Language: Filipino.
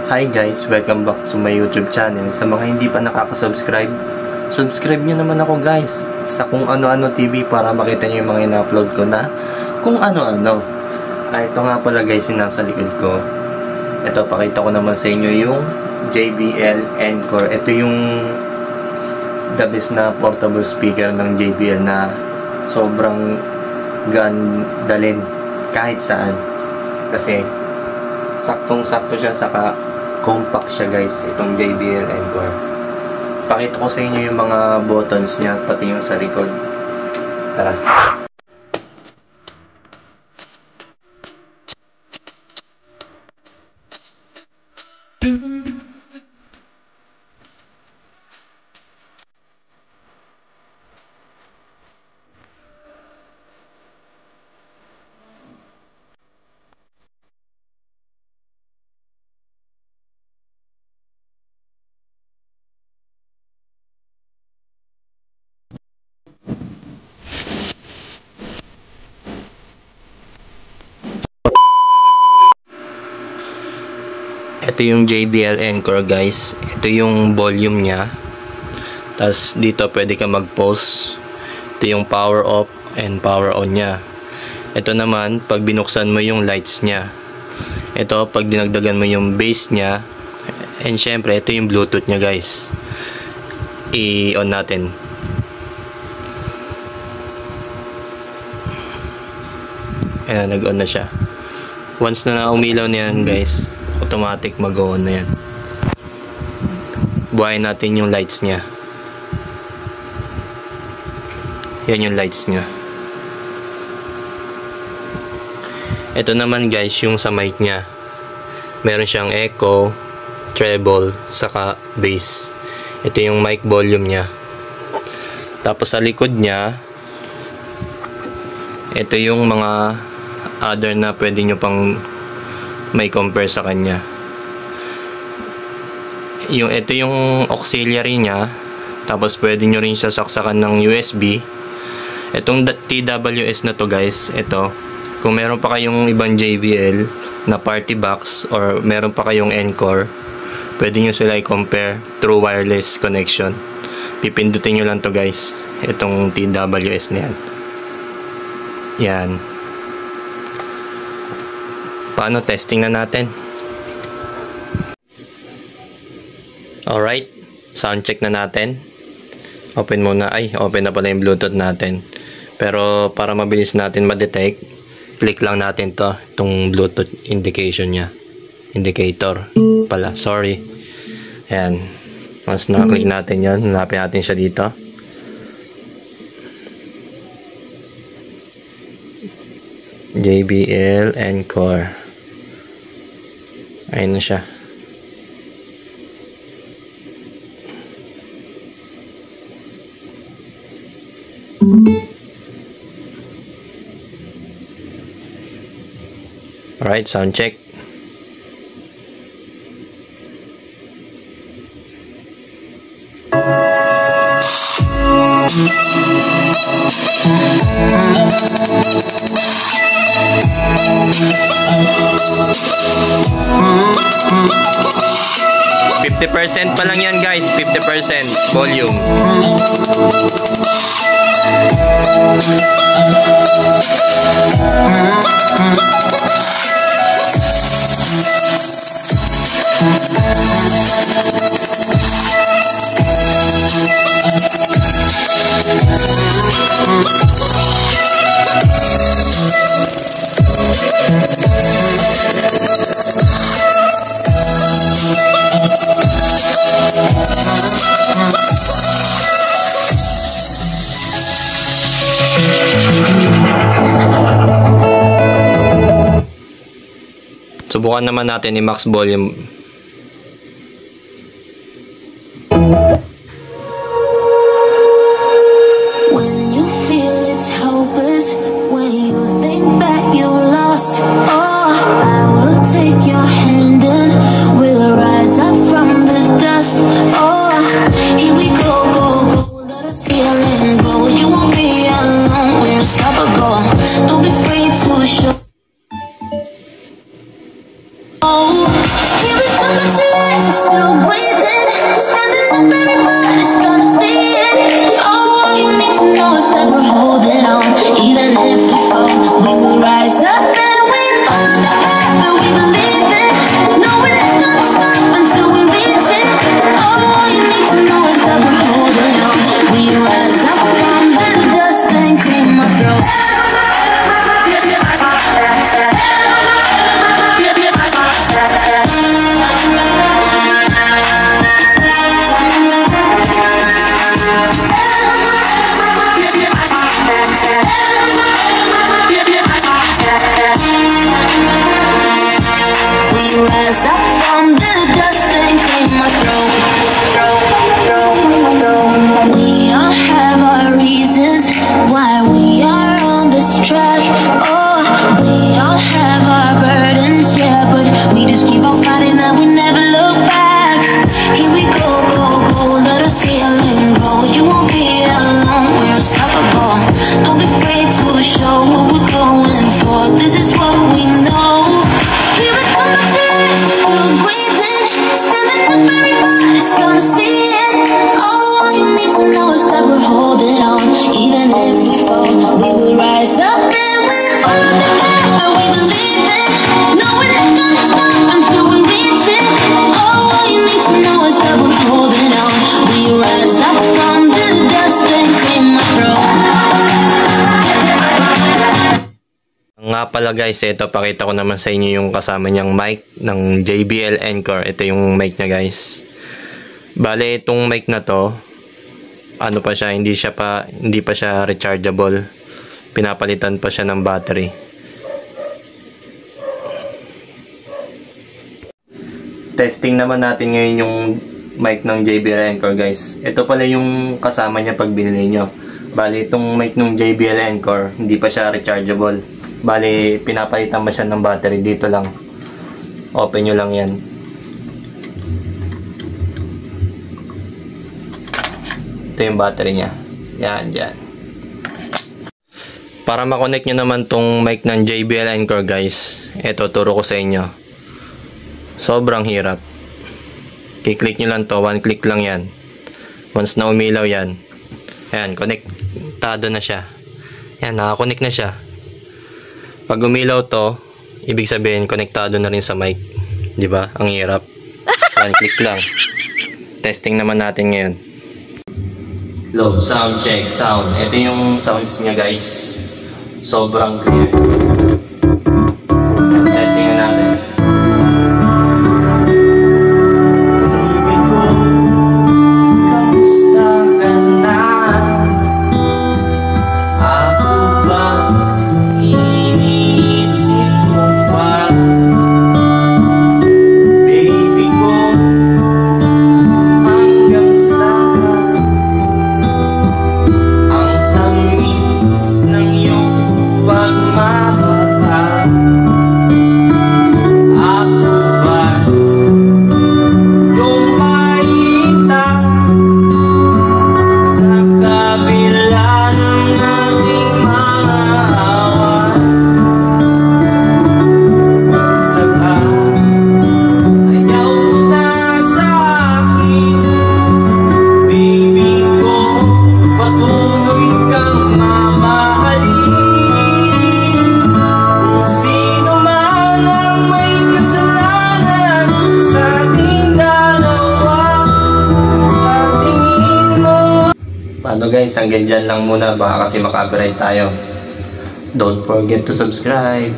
Hi guys, welcome back to my YouTube channel. Sa mga hindi pa nakaka-subscribe, subscribe nyo naman ako guys sa Kung Ano-Ano TV para makita nyo yung mga ina-upload ko na kung ano-ano. Ito nga pala guys yung nasa likod ko. Ito, pakita ko naman sa inyo yung JBL Encore. Ito yung the best na portable speaker ng JBL na sobrang dalhin kahit saan. Kasi saktong-sakto siya, saka compact siya guys, itong JBL Encore. Pakita ko sa inyo yung mga buttons niya, pati yung sa likod. Tara. Ito yung JBL Encore guys. Ito yung volume niya. Tapos dito pwede ka mag-pause. Ito yung power off and power on niya. Ito naman pag binuksan mo yung lights niya. Ito pag dinagdagan mo yung bass niya. And syempre ito yung Bluetooth niya guys. I-on natin. Ayan, nag-on na siya. Once na naumilaw na yan guys, automatic mag-on na yan. Buhayin natin yung lights niya. Yan yung lights niya. Ito naman guys yung sa mic niya. Meron siyang echo, treble, saka bass. Ito yung mic volume niya. Tapos sa likod niya, ito yung mga other na pwede nyo pang may compare sa kanya. Ito yung auxiliary niya. Tapos pwede nyo rin siya saksakan ng USB. Itong TWS na to guys, ito, kung meron pa kayong ibang JBL na party box or meron pa kayong Encore, pwede nyo sila i-compare through wireless connection. Pipindutin nyo lang to guys, itong TWS na yan. Yan. Paano, testing na natin. Alright, sound check na natin. Open muna. Ay, open na pala yung Bluetooth natin. Pero para mabilis natin ma-detect, click lang natin to, itong Bluetooth indication nya. Indicator pala, sorry. Ayan. Once na-click natin yan, hanapin natin siya dito. JBL Encore. Ayun na siya. Alright, sound check. %50 pa lang yan guys, 50% volume. Subukan naman natin i-max volume. When you feel it's hopeless, when you think that you lost, oh, I will take your hand and we'll rise up from the dust. Oh, here we go, go, go, let us heal and grow. You won't be alone, we're unstoppable. Don't be afraid to show. Oh, here we pala guys, ito pakita ko naman sa inyo yung kasama niyang mic ng JBL Encore. Ito yung mic niya guys. Bale, itong mic na to, ano pa siya, hindi pa siya rechargeable. Pinapalitan pa siya ng battery. Testing naman natin ngayon yung mic ng JBL Encore guys. Ito pala yung kasama niya pag binili nyo. Bale, itong mic ng JBL Encore, hindi pa siya rechargeable. Bale, pinapalitan mo siya ng battery dito lang. Open nyo lang yan. Ito yung battery niya. Yan, yan. Para makonect nyo naman tong mic ng JBL Encore guys, ito turo ko sa inyo. Sobrang hirap. I-click nyo lang to, one click lang yan. Once na umilaw yan, ayan, konektado na siya. Ayan, nakakonect na siya. Pag umilaw to, ibig sabihin konektado na rin sa mic. 'Di ba? Ang hirap. One click lang. Testing naman natin ngayon. Low sound check, sound. Ito yung sounds niya guys. Sobrang clear. Testing na natin. Baby ko, kamusta ka na? Ako ba iniisip mo pa? Baby ko, hanggang saan ang tamis ng iyong pagmamahal? Ako ba yung makita sa kabila ng aking mga awan? Kung saka ayaw mo na sa akin, baby ko, patuloy kang mamahalin. Kung sino man ang may kasalanan sa ating dalawa, sa tingin mo. Paano guys, hanggang dyan lang muna, baka kasi makapiright tayo. Don't forget to subscribe.